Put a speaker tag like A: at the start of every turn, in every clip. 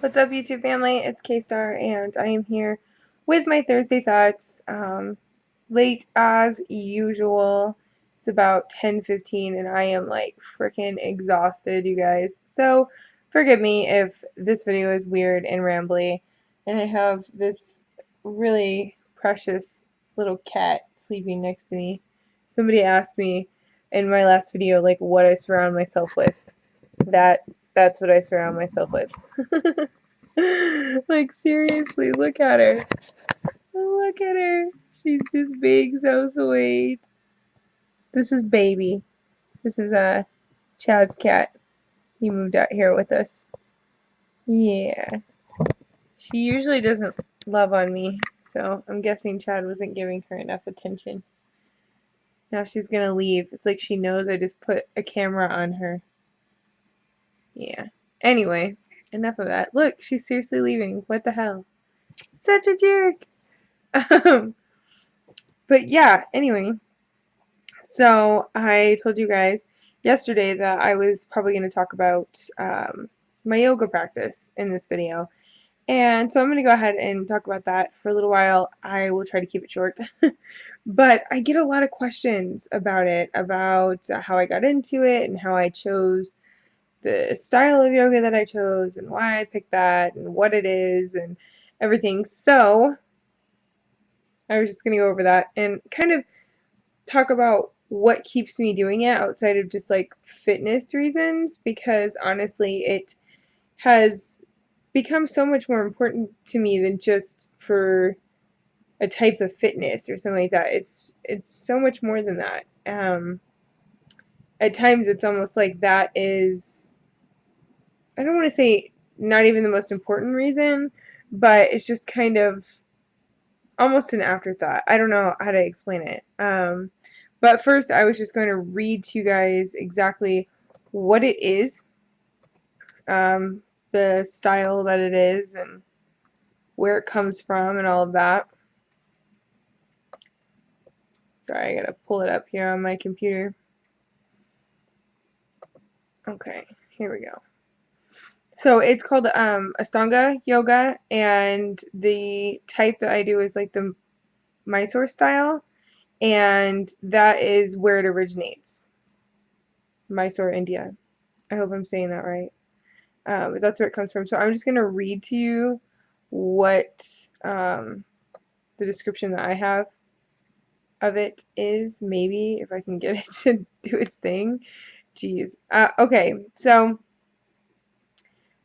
A: What's up, YouTube family? It's K-Star, and I am here with my Thursday thoughts. Late as usual. It's about 10:15, and I am like freaking exhausted, you guys. So forgive me if this video is weird and rambly. And I have this really precious little cat sleeping next to me. Somebody asked me in my last video, like, what I surround myself with. That's what I surround myself with. Like, seriously, look at her. Look at her. She's just being so sweet. This is Baby. This is Chad's cat. He moved out here with us. Yeah. She usually doesn't love on me, so I'm guessing Chad wasn't giving her enough attention. Now she's gonna leave. It's like she knows I just put a camera on her. Yeah. Anyway, enough of that. Look, she's seriously leaving. What the hell? Such a jerk. But yeah, anyway. So I told you guys yesterday that I was probably going to talk about my yoga practice in this video. And so I'm going to go ahead and talk about that for a little while. I will try to keep it short. But I get a lot of questions about it, about how I got into it and how I chose the style of yoga that I chose and why I picked that and what it is and everything. So I was just going to go over that and kind of talk about what keeps me doing it outside of just like fitness reasons, because honestly it has become so much more important to me than just for a type of fitness or something like that. It's so much more than that. At times it's almost like that is, I don't want to say not even the most important reason, but it's just kind of almost an afterthought. I don't know how to explain it. But first, I was just going to read to you guys exactly what it is, the style that it is, and where it comes from, and all of that. Sorry, I gotta pull it up here on my computer. Okay, here we go. So it's called Ashtanga yoga, and the type that I do is like the Mysore style, and that is where it originates. Mysore, India. I hope I'm saying that right. But that's where it comes from. So I'm just going to read to you what the description that I have of it is. Maybe if I can get it to do its thing. Jeez. Okay, so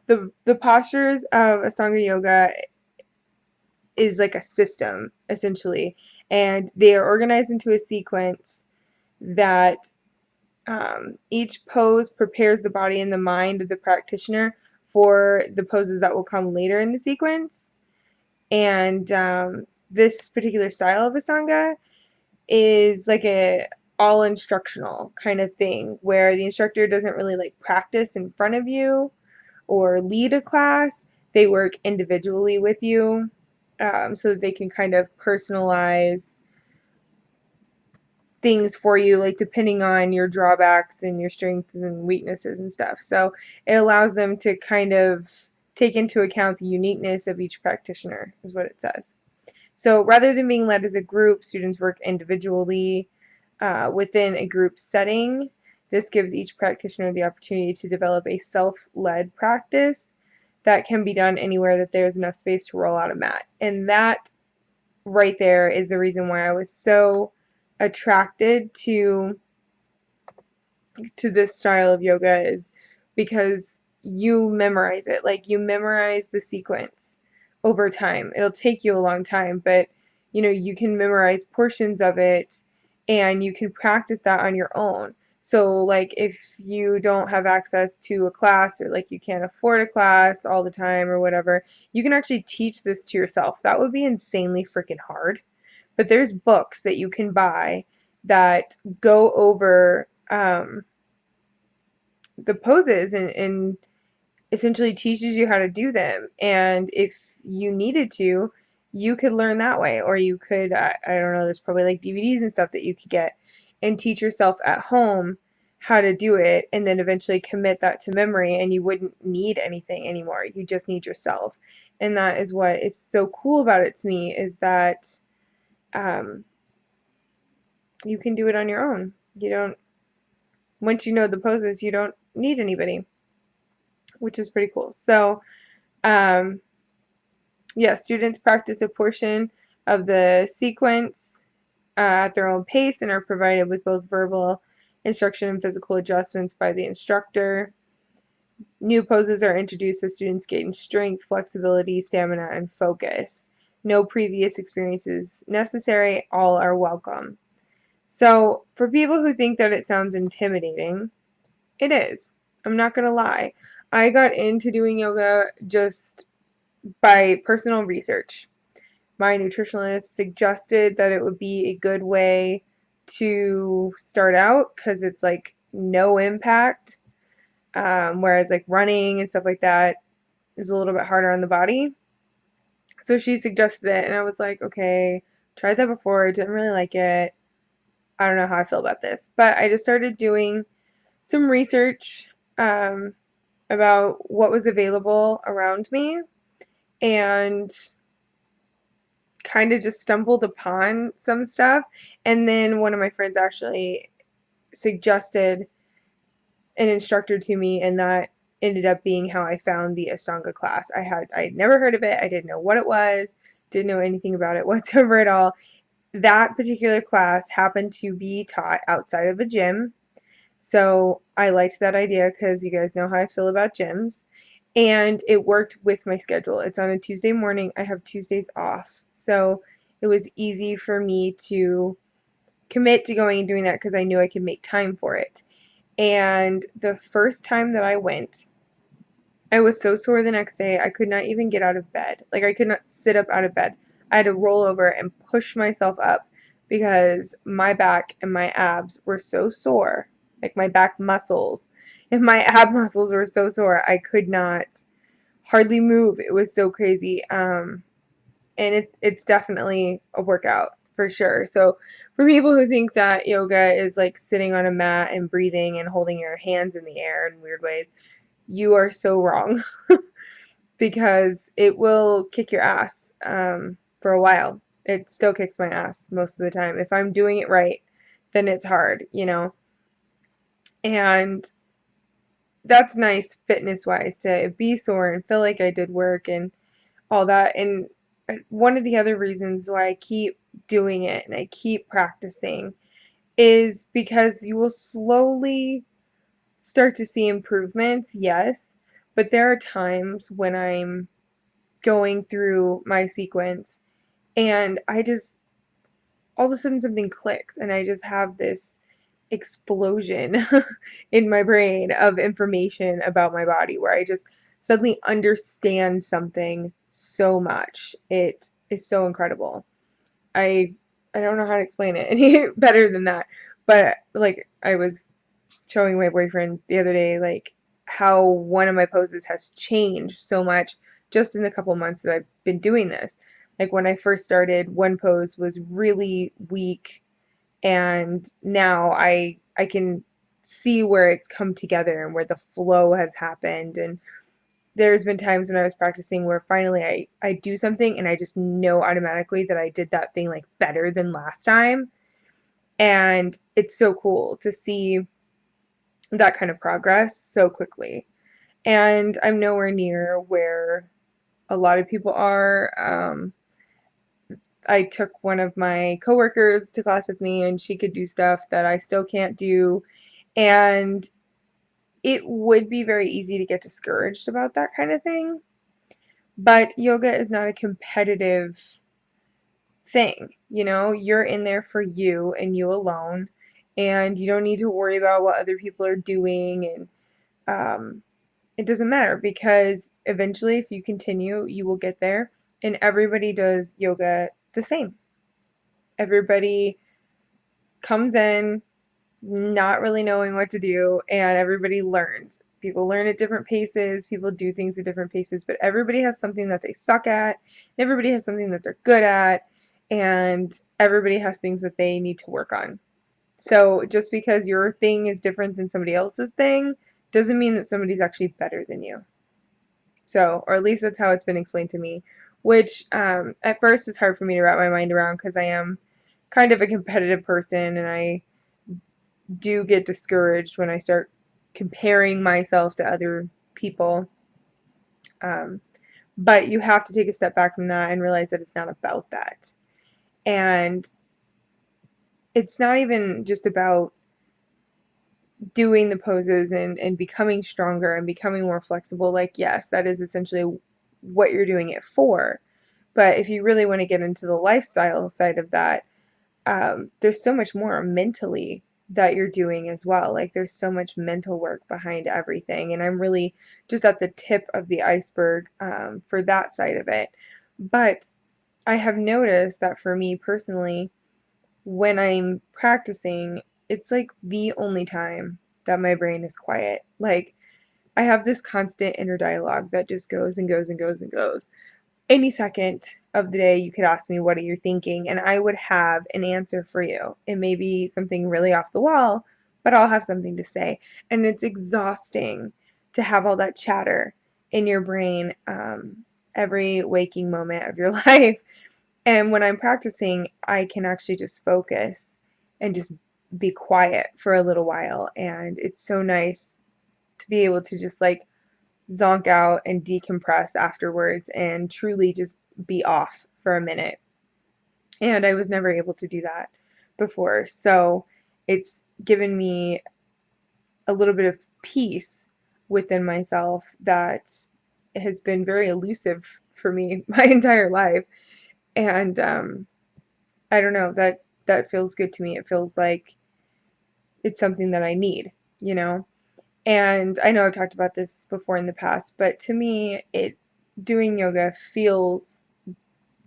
A: the postures of Ashtanga Yoga is like a system, essentially. And they are organized into a sequence that each pose prepares the body and the mind of the practitioner for the poses that will come later in the sequence. And this particular style of Ashtanga is like a all instructional kind of thing where the instructor doesn't really like practice in front of you or lead a class. They work individually with you so that they can kind of personalize things for you, like depending on your drawbacks and your strengths and weaknesses and stuff. So it allows them to kind of take into account the uniqueness of each practitioner, is what it says. So rather than being led as a group, students work individually within a group setting. This gives each practitioner the opportunity to develop a self-led practice that can be done anywhere that there's enough space to roll out a mat. And that right there is the reason why I was so attracted to this style of yoga, is because you memorize it. Like, you memorize the sequence over time. It'll take you a long time, but you know, you can memorize portions of it and you can practice that on your own. So like if you don't have access to a class, or like you can't afford a class all the time or whatever, you can actually teach this to yourself. That would be insanely freaking hard. But there's books that you can buy that go over the poses and essentially teaches you how to do them. And if you needed to, you could learn that way, or you could, I don't know, there's probably like DVDs and stuff that you could get and teach yourself at home how to do it and then eventually commit that to memory, and you wouldn't need anything anymore. You just need yourself. And that is what is so cool about it to me, is that um, you can do it on your own. You don't, once you know the poses, you don't need anybody, which is pretty cool. So, um, yeah, students practice a portion of the sequence at their own pace and are provided with both verbal instruction and physical adjustments by the instructor. New poses are introduced as students gain strength, flexibility, stamina, and focus. No previous experiences necessary, all are welcome. So, for people who think that it sounds intimidating, it is. I'm not going to lie. I got into doing yoga just by personal research. My nutritionist suggested that it would be a good way to start out because it's like no impact, whereas like running and stuff like that is a little bit harder on the body. So she suggested it, and I was like, okay, tried that before, didn't really like it. I don't know how I feel about this. But I just started doing some research um, about what was available around me, and kind of just stumbled upon some stuff. And then one of my friends actually suggested an instructor to me, and that ended up being how I found the Ashtanga class. I'd never heard of it. I didn't know what it was, didn't know anything about it whatsoever at all. That particular class happened to be taught outside of a gym. So I liked that idea because you guys know how I feel about gyms. And it worked with my schedule. It's on a Tuesday morning. I have Tuesdays off. So it was easy for me to commit to going and doing that because I knew I could make time for it. And the first time that I went, I was so sore the next day, I could not even get out of bed. Like, I could not sit up out of bed. I had to roll over and push myself up because my back and my abs were so sore. Like, my back muscles and my ab muscles were so sore, I could not hardly move. It was so crazy. And it's definitely a workout for sure. So for people who think that yoga is like sitting on a mat and breathing and holding your hands in the air in weird ways, you are so wrong. Because it will kick your ass for a while. It still kicks my ass most of the time. If I'm doing it right, then it's hard, you know? And that's nice fitness wise to be sore and feel like I did work and all that. And one of the other reasons why I keep doing it and I keep practicing is because you will slowly start to see improvements, yes, but there are times when I'm going through my sequence and I just, all of a sudden something clicks and I just have this explosion in my brain of information about my body where I just suddenly understand something so much. It is so incredible. I I don't know how to explain it any better than that. But like I was showing my boyfriend the other day like how one of my poses has changed so much just in the couple months that I've been doing this. Like when I first started, one pose was really weak and now I can see where it's come together and where the flow has happened. And there's been times when I was practicing where finally I do something and I just know automatically that I did that thing like better than last time. And it's so cool to see that kind of progress so quickly. And I'm nowhere near where a lot of people are. I took one of my coworkers to class with me, and she could do stuff that I still can't do. And it would be very easy to get discouraged about that kind of thing. But yoga is not a competitive thing. You know, you're in there for you and you alone, and you don't need to worry about what other people are doing. And it doesn't matter because eventually, if you continue, you will get there. And everybody does yoga the same. Everybody comes in not really knowing what to do, and everybody learns. People learn at different paces, people do things at different paces, but everybody has something that they suck at, and everybody has something that they're good at, and everybody has things that they need to work on. So just because your thing is different than somebody else's thing doesn't mean that somebody's actually better than you. So, or at least that's how it's been explained to me, which at first was hard for me to wrap my mind around because I am kind of a competitive person and I do get discouraged when I start comparing myself to other people. Um, but you have to take a step back from that and realize that it's not about that. And it's not even just about doing the poses and becoming stronger and becoming more flexible. Like, yes, that is essentially what you're doing it for. But if you really want to get into the lifestyle side of that, there's so much more mentally that you're doing as well. Like, there's so much mental work behind everything. And I'm really just at the tip of the iceberg for that side of it. But I have noticed that for me personally, when I'm practicing, it's like the only time that my brain is quiet. Like, I have this constant inner dialogue that just goes and goes and goes and goes. Any second of the day, you could ask me, what are you thinking? And I would have an answer for you. It may be something really off the wall, but I'll have something to say. And it's exhausting to have all that chatter in your brain every waking moment of your life. And when I'm practicing, I can actually just focus and just be quiet for a little while. And it's so nice to be able to just like zonk out and decompress afterwards and truly just be off for a minute. And I was never able to do that before. So it's given me a little bit of peace within myself that has been very elusive for me my entire life. And I don't know, that feels good to me. It feels like it's something that I need, you know? And I know I've talked about this before in the past, but to me, doing yoga feels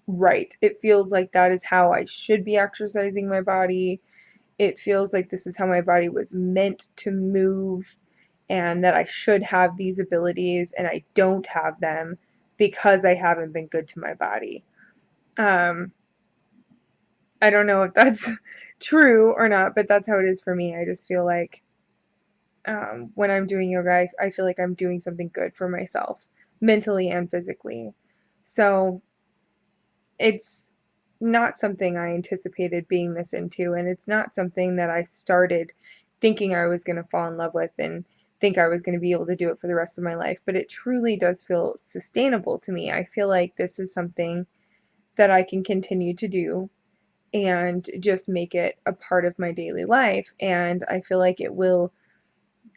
A: right. It feels like that is how I should be exercising my body. It feels like this is how my body was meant to move and that I should have these abilities and I don't have them because I haven't been good to my body. Um, I don't know if that's true or not, but that's how it is for me. I just feel like when I'm doing yoga, I feel like I'm doing something good for myself, mentally and physically. So it's not something I anticipated being this into, and it's not something that I started thinking I was going to fall in love with and think I was going to be able to do it for the rest of my life. But it truly does feel sustainable to me. I feel like this is something that I can continue to do and just make it a part of my daily life. And I feel like it will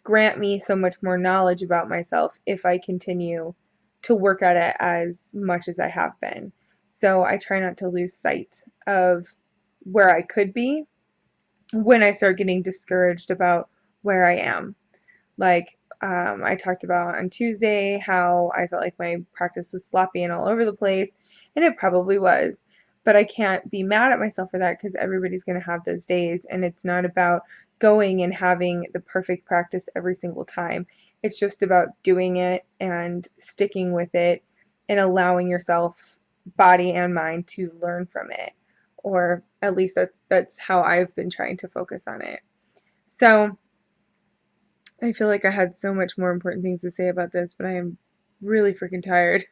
A: grant me so much more knowledge about myself if I continue to work at it as much as I have been. So I try not to lose sight of where I could be when I start getting discouraged about where I am. Like, I talked about on Tuesday how I felt like my practice was sloppy and all over the place, and it probably was. But I can't be mad at myself for that because everybody's going to have those days, and it's not about going and having the perfect practice every single time. It's just about doing it and sticking with it and allowing yourself, body and mind, to learn from it. Or at least that's how I've been trying to focus on it. So, I feel like I had so much more important things to say about this, but I am really freaking tired.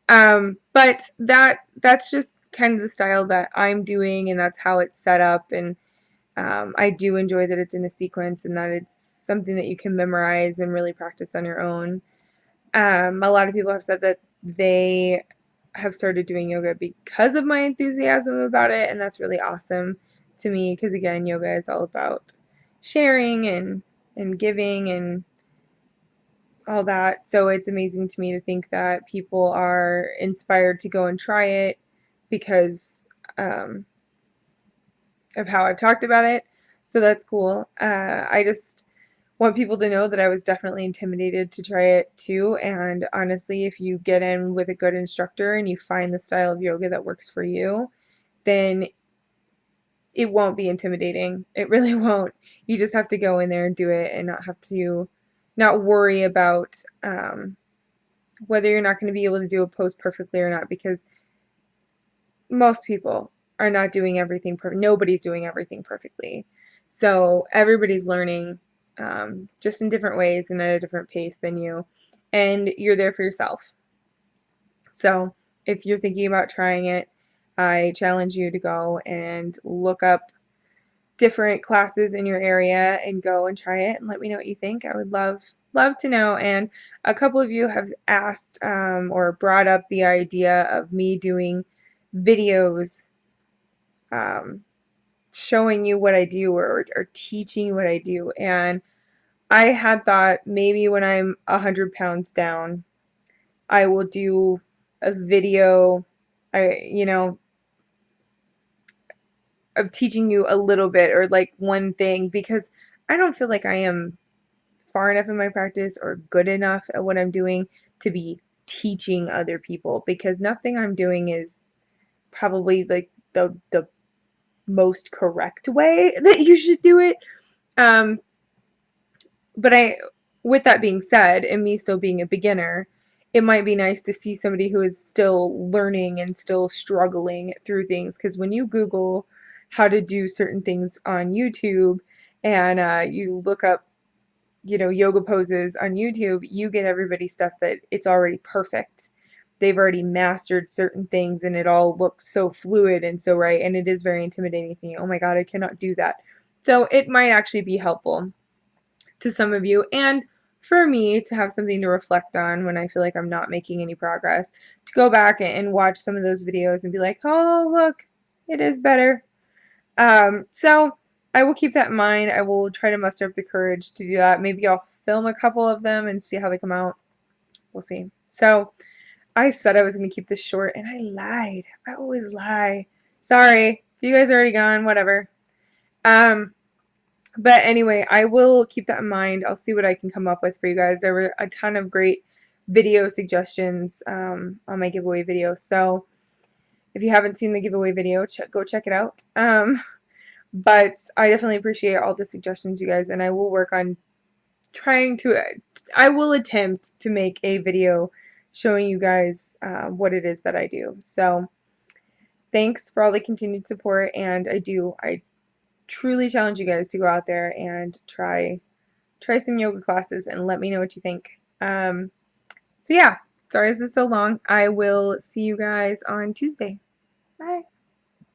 A: But that's just kind of the style that I'm doing, and that's how it's set up. And I do enjoy that it's in a sequence and that it's something that you can memorize and really practice on your own. A lot of people have said that they have started doing yoga because of my enthusiasm about it, and that's really awesome to me because again, yoga is all about sharing and giving and all that. So it's amazing to me to think that people are inspired to go and try it because um, of how I've talked about it. So that's cool. I just want people to know that I was definitely intimidated to try it too. And honestly, if you get in with a good instructor and you find the style of yoga that works for you, then it won't be intimidating. It really won't. You just have to go in there and do it and not worry about whether you're not going to be able to do a pose perfectly or not, because most people are not doing everything perfect. Nobody's doing everything perfectly. So everybody's learning just in different ways and at a different pace than you, and you're there for yourself. So if you're thinking about trying it, I challenge you to go and look up different classes in your area and go and try it and let me know what you think. I would love to know. And a couple of you have asked or brought up the idea of me doing videos um, showing you what I do or teaching you what I do. And I had thought maybe when I'm 100 pounds down, I will do a video, of teaching you a little bit or like one thing, because I don't feel like I am far enough in my practice or good enough at what I'm doing to be teaching other people, because nothing I'm doing is probably like the most correct way that you should do it. Um, but with that being said, and me still being a beginner, it might be nice to see somebody who is still learning and still struggling through things. Because when you Google how to do certain things on YouTube and you look up, yoga poses on YouTube, you get everybody stuff that it's already perfect. They've already mastered certain things and it all looks so fluid and so right. And it is very intimidating thinking, oh my God, I cannot do that. So it might actually be helpful to some of you, and for me to have something to reflect on when I feel like I'm not making any progress, to go back and watch some of those videos and be like, oh, look, it is better. So I will keep that in mind. I will try to muster up the courage to do that. Maybe I'll film a couple of them and see how they come out. We'll see. So I said I was going to keep this short, and I lied. I always lie. Sorry. If you guys are already gone, whatever. But anyway, I will keep that in mind. I'll see what I can come up with for you guys. There were a ton of great video suggestions on my giveaway video. So if you haven't seen the giveaway video, go check it out. But I definitely appreciate all the suggestions, you guys, and I will work on I will attempt to make a video showing you guys what it is that I do. So thanks for all the continued support, and I truly challenge you guys to go out there and try some yoga classes and let me know what you think. So yeah, sorry this is so long. I will see you guys on Tuesday. Bye.